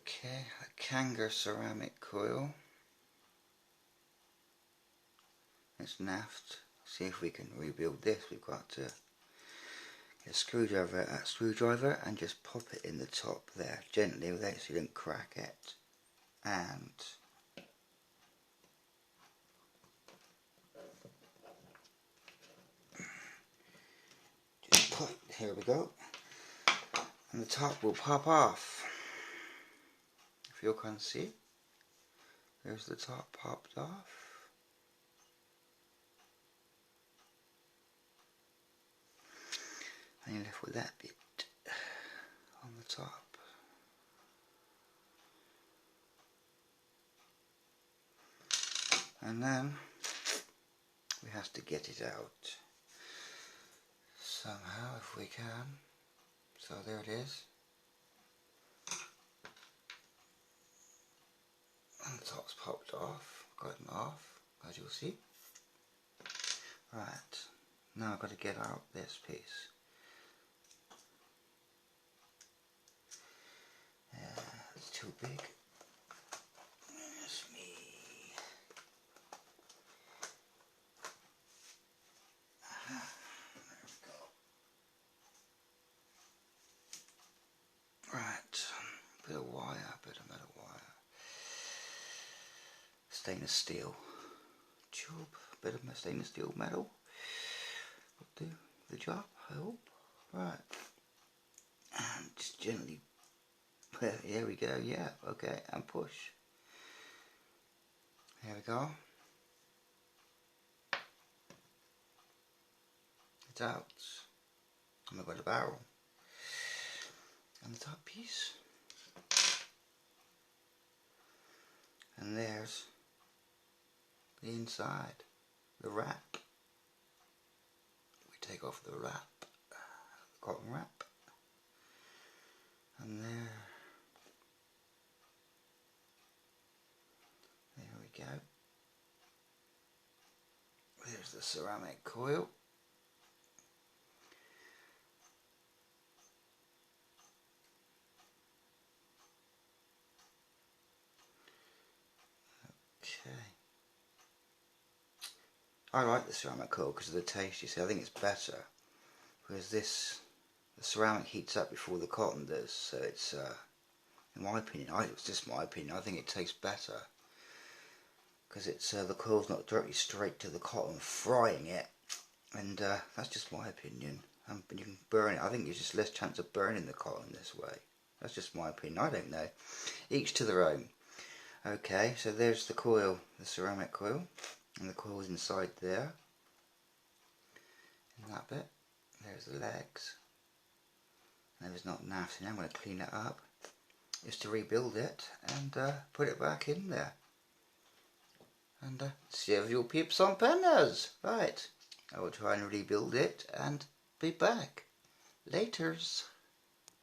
Okay, a Kanger ceramic coil. It's naffed. See if we can rebuild this. We've got to get a screwdriver and just pop it in the top there gently with it so you don't crack it. And just put, here we go. And the top will pop off. If you can see, there's the top popped off. And you're left with that bit on the top. And then we have to get it out somehow if we can. So there it is. And the top's popped off, gotten off, as you'll see. Right, now I've got to get out this piece. It's too big. It's me. Aha, there we go. Right, bit of wire, bit of metal wire. Stainless steel tube, bit of stainless steel metal. Will do the job, I hope. Right, and just gently. Here we go, yeah, okay, and push. There we go. It's out. And we've got a barrel. And the top piece. And there's the inside, the wrap. We take off the wrap, the cotton wrap. And there we go. There's the ceramic coil. Okay. I like the ceramic coil because of the taste, you see. I think it's better because the ceramic heats up before the cotton does, so it's, in my opinion, it's just my opinion, I think it tastes better because it's the coil's not directly straight to the cotton frying it, and that's just my opinion. But you can burn it. I think there's just less chance of burning the cotton this way. That's just my opinion. I don't know. Each to their own. Okay, so there's the coil, the ceramic coil, and the coil's inside there. In that bit. There's the legs. And it's not nasty. Now I'm going to clean it up, just to rebuild it and put it back in there. And save your peeps on penners. Right, I will try and rebuild it and be back. Laters.